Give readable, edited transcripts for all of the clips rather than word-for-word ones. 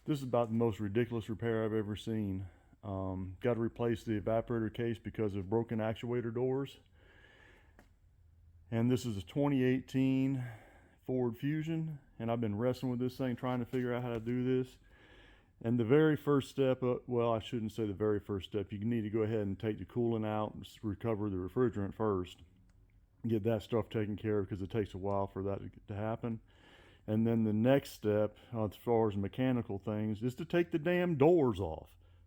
This is about the most ridiculous repair I've ever seen. Got to replace the evaporator case because of broken actuator doors. And this is a 2018 Ford Fusion, and I've been wrestling with this thing trying to figure out how to do this. And the very first step, well, I shouldn't say the very first step. You need to go ahead and take the coolant out and recover the refrigerant first. Get that stuff taken care of because it takes a while for that to happen. And then the next step, as far as mechanical things, is to take the damn doors off.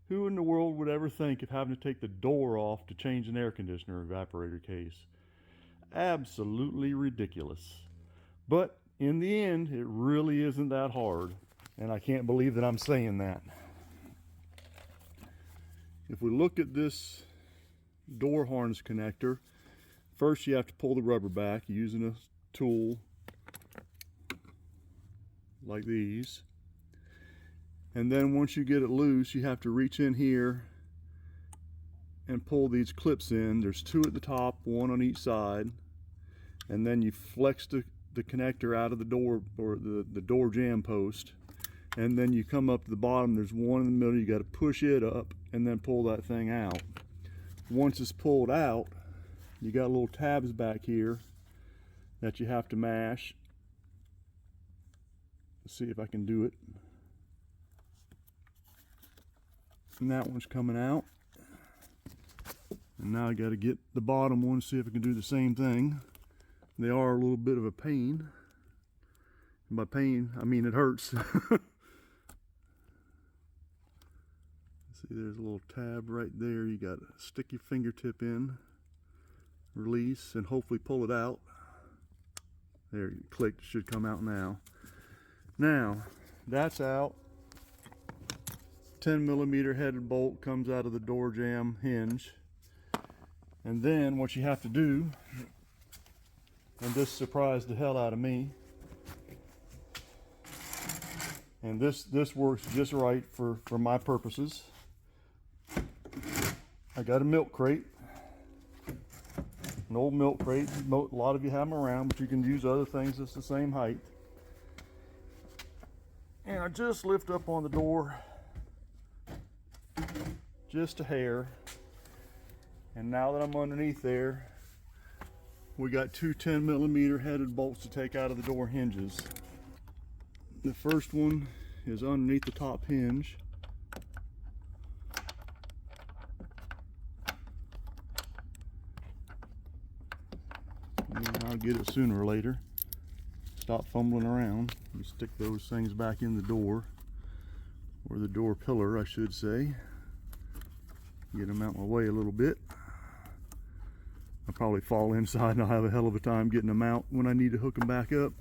Who in the world would ever think of having to take the door off to change an air conditioner evaporator case? Absolutely ridiculous. But in the end, it really isn't that hard. And I can't believe that I'm saying that. If we look at this door harness connector, first you have to pull the rubber back using a tool like these. And then once you get it loose, you have to reach in here and pull these clips in. There's two at the top, one on each side. And then you flex the connector out of the door, or the door jamb post. And then you come up to the bottom, there's one in the middle. You got to push it up and then pull that thing out. Once it's pulled out, you got little tabs back here that you have to mash. Let's see if I can do it. And that one's coming out. And now I got to get the bottom one, see if I can do the same thing. They are a little bit of a pain. And by pain, I mean it hurts. See, there's a little tab right there. You got to stick your fingertip in, release, and hopefully pull it out. There, you clicked, it should come out now. Now, that's out. 10mm headed bolt comes out of the door jamb hinge. And then what you have to do, and this surprised the hell out of me, and this works just right for my purposes. I got a milk crate, an old milk crate. A lot of you have them around, but you can use other things that's the same height. And I just lift up on the door just a hair. And now that I'm underneath there, we got two 10mm headed bolts to take out of the door hinges. The first one is underneath the top hinge. And I'll get it sooner or later. Stop fumbling around. You stick those things back in the door, or the door pillar, I should say. Get them out my way a little bit. I'll probably fall inside and I'll have a hell of a time getting them out when I need to hook them back up.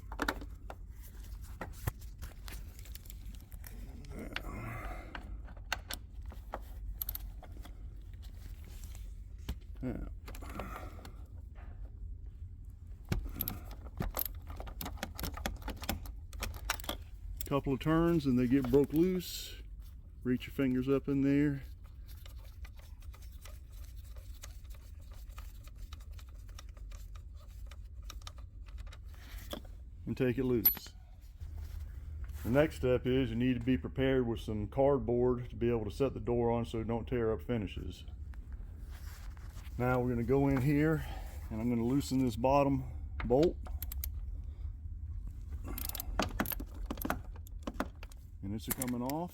Now, couple of turns and they get broke loose. Reach your fingers up in there. And take it loose. The next step is you need to be prepared with some cardboard to be able to set the door on so it don't tear up finishes. Now we're going to go in here and I'm going to loosen this bottom bolt. And it's coming off.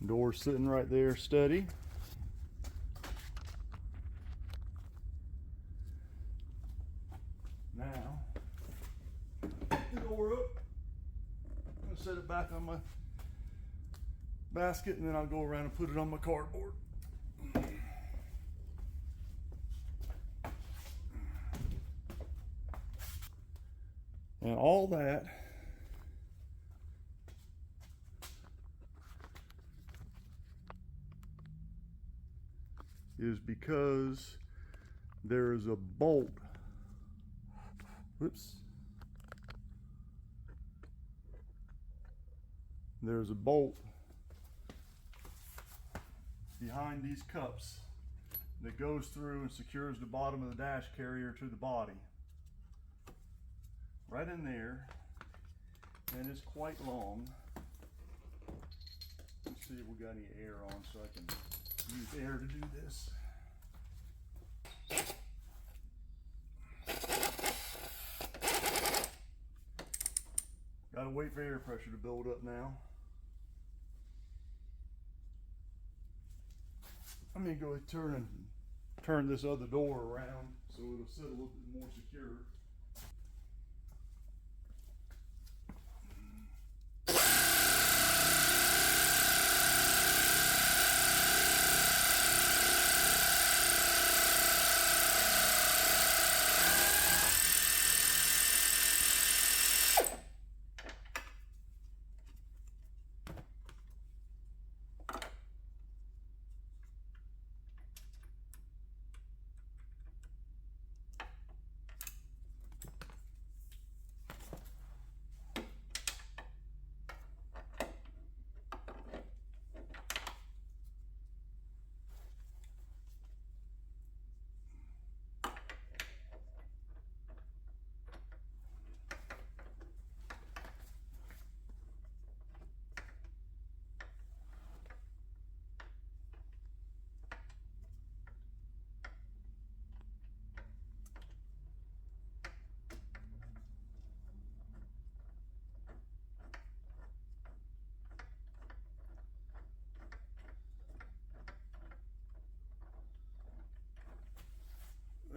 Door's sitting right there steady. Now, pick the door up. I'm going to set it back on my basket and then I'll go around and put it on my cardboard. And all that is because there is a bolt. Whoops. There's a bolt behind these cups. that goes through and secures the bottom of the dash carrier to the body. Right in there, and it's quite long. Let's see if we got any air on so I can use air to do this. Gotta wait for air pressure to build up now. I'm gonna go ahead and turn this other door around so it'll sit a little bit more secure.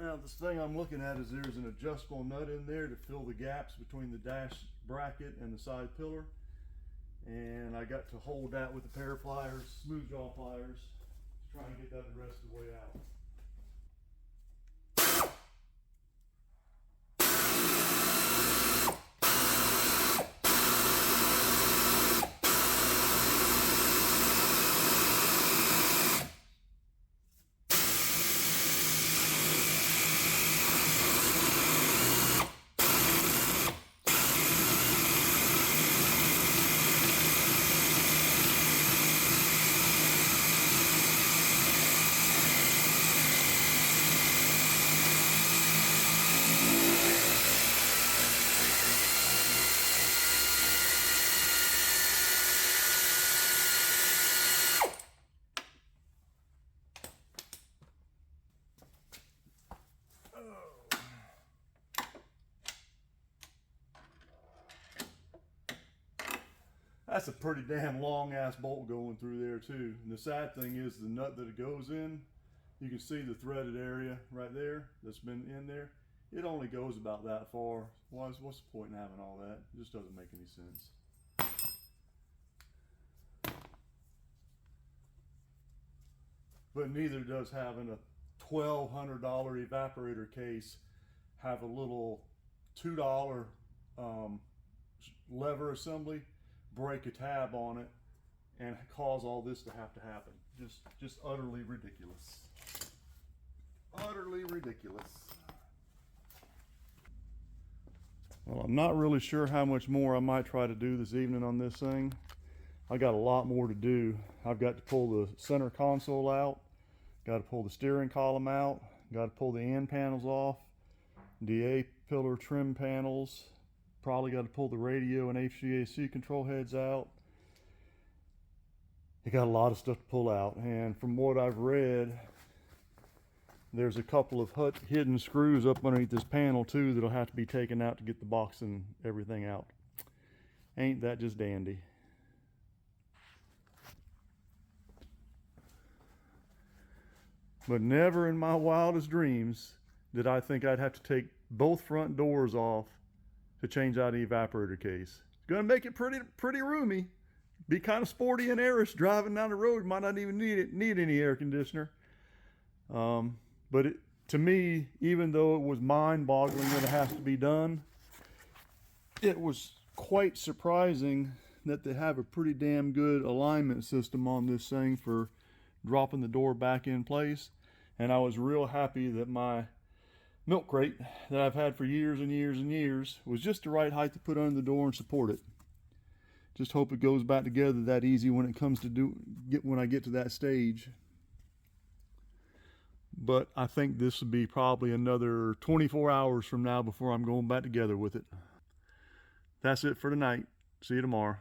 Now this thing I'm looking at is there's an adjustable nut in there to fill the gaps between the dash bracket and the side pillar. And I got to hold that with a pair of pliers, smooth jaw pliers, to try and get that the rest of the way out. That's a pretty damn long ass bolt going through there too. And the sad thing is the nut that it goes in, you can see the threaded area right there that's been in there. It only goes about that far. What's the point in having all that? It just doesn't make any sense. But neither does having a $1,200 evaporator case have a little $2 lever assembly, break a tab on it, and cause all this to have to happen. Just utterly ridiculous. Utterly ridiculous. Well, I'm not really sure how much more I might try to do this evening on this thing. I got a lot more to do. I've got to pull the center console out, got to pull the steering column out, got to pull the end panels off, the A-pillar trim panels, probably got to pull the radio and HVAC control heads out. You got a lot of stuff to pull out, and from what I've read, there's a couple of hidden screws up underneath this panel too that'll have to be taken out to get the box and everything out. Ain't that just dandy? But never in my wildest dreams did I think I'd have to take both front doors off to change out the evaporator case. It's gonna make it pretty roomy. Be kind of sporty and airish driving down the road. Might not even need any air conditioner. But to me, even though it was mind-boggling that it has to be done, it was quite surprising that they have a pretty damn good alignment system on this thing for dropping the door back in place. And I was real happy that my milk crate that I've had for years and years and years was just the right height to put under the door and support it. Just hope it goes back together that easy when it comes to when I get to that stage. But I think this will be probably another 24 hours from now before I'm going back together with it. That's it for tonight. See you tomorrow.